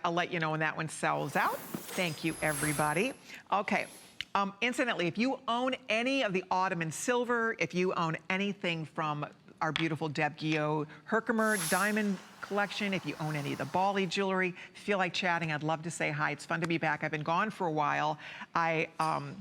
I'll let you know when that one sells out. Thank you, everybody. Okay. Incidentally, if you own any of the Ottoman silver, if you own anything from our beautiful Deb Guillot Herkimer diamond collection, if you own any of the Bali jewelry, feel like chatting, I'd love to say hi. It's fun to be back. I've been gone for a while. I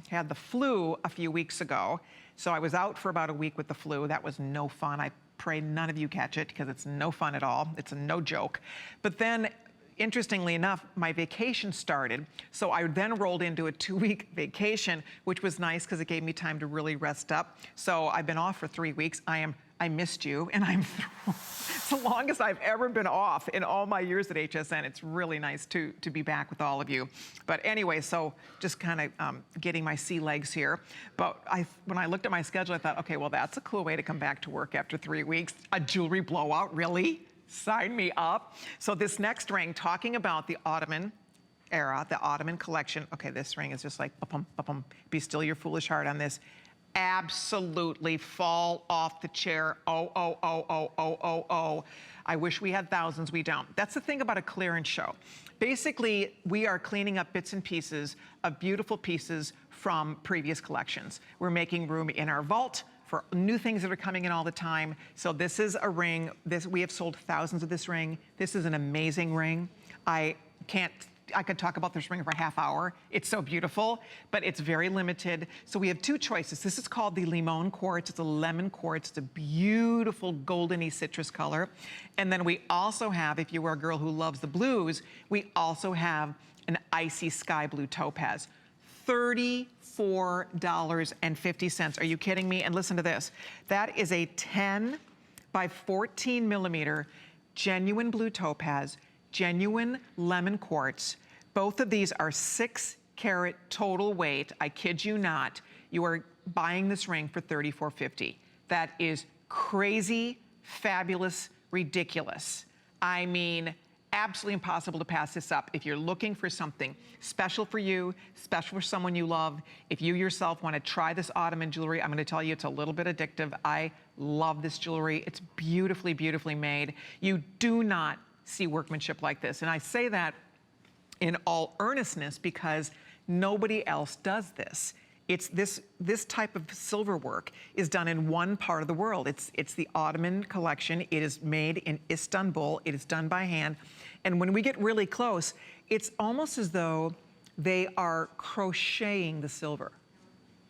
had the flu a few weeks ago, so I was out for about a week with the flu. That was no fun. I pray none of you catch it because it's no fun at all. It's a no joke. But then, interestingly enough, my vacation started, so I then rolled into a 2-week vacation, which was nice because it gave me time to really rest up. So I've been off for 3 weeks. I missed you, and I'm it's the longest I've ever been off in all my years at HSN. It's really nice to be back with all of you. But anyway, so just kind of getting my sea legs here. But when I looked at my schedule, I thought, okay, well, that's a cool way to come back to work after 3 weeks. A jewelry blowout, really? Sign me up. So this next ring, talking about the Ottoman era, the Ottoman collection. Okay, this ring is just like, be still your foolish heart on this. Absolutely fall off the chair. Oh. I wish we had thousands, we don't. That's the thing about a clearance show. Basically, we are cleaning up bits and pieces of beautiful pieces from previous collections. We're making room in our vault for new things that are coming in all the time. So this is a ring. We have sold thousands of this ring. This is an amazing ring. I could talk about this ring for a half hour. It's so beautiful, but it's very limited. So we have two choices. This is called the Limon Quartz. It's a lemon quartz. It's a beautiful goldeny citrus color. And then we also have, if you are a girl who loves the blues, we also have an icy sky blue topaz. $34.50. Are you kidding me? And listen to this. That is a 10 by 14 millimeter genuine blue topaz, genuine lemon quartz. Both of these are 6 carat total weight. I kid you not. You are buying this ring for $34.50. That is crazy, fabulous, ridiculous. I mean, absolutely impossible to pass this up. If you're looking for something special for you, special for someone you love, if you yourself want to try this Ottoman jewelry, I'm going to tell you it's a little bit addictive. I love this jewelry. It's beautifully, beautifully made. You do not see workmanship like this. And I say that in all earnestness because nobody else does this. It's this type of silver work is done in one part of the world. It's the Ottoman collection. It is made in Istanbul. It is done by hand. And when we get really close, it's almost as though they are crocheting the silver.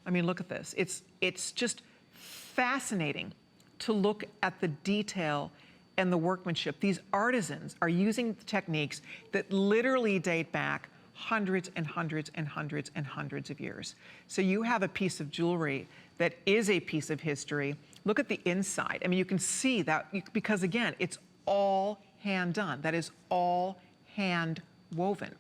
I mean, look at this. It's just fascinating to look at the detail and the workmanship. These artisans are using techniques that literally date back hundreds and hundreds and hundreds and hundreds of years. So you have a piece of jewelry that is a piece of history. Look at the inside. I mean, you can see that because again, it's all hand done. That is all hand woven.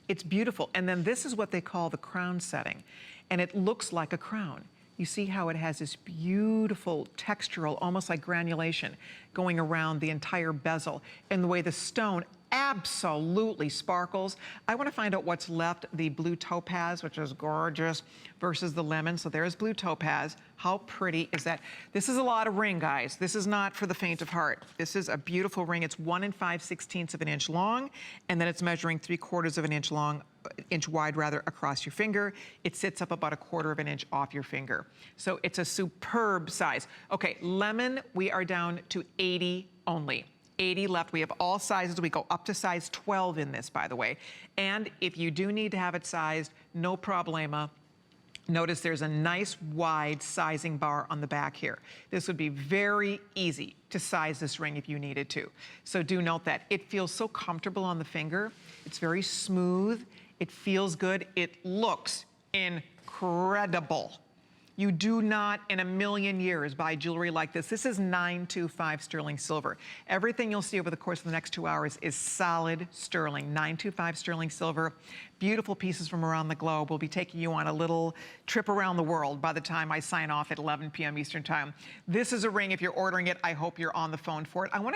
It's beautiful. And then this is what they call the crown setting. And it looks like a crown. You see how it has this beautiful textural, almost like granulation, going around the entire bezel. And the way the stone absolutely sparkles. I want to find out what's left. The blue topaz, which is gorgeous, versus the lemon. So there's blue topaz. How pretty is that? This is a lot of ring, guys. This is not for the faint of heart. This is a beautiful ring. It's 1 5/16 of an inch long, and then it's measuring 3/4 of an inch long, inch wide rather, across your finger. It sits up about 1/4 of an inch off your finger. So it's a superb size. Okay, lemon, we are down to 80 only. 80 left. We have all sizes. We go up to size 12 in this, by the way. And if you do need to have it sized, no problema. Notice there's a nice wide sizing bar on the back here. This would be very easy to size this ring if you needed to. So do note that. It feels so comfortable on the finger. It's very smooth. It feels good. It looks incredible. You do not in a million years buy jewelry like this. This is 925 sterling silver. Everything you'll see over the course of the next 2 hours is solid sterling, 925 sterling silver. Beautiful pieces from around the globe. We'll be taking you on a little trip around the world by the time I sign off at 11 p.m. Eastern time. This is a ring. If you're ordering it, I hope you're on the phone for it. I want to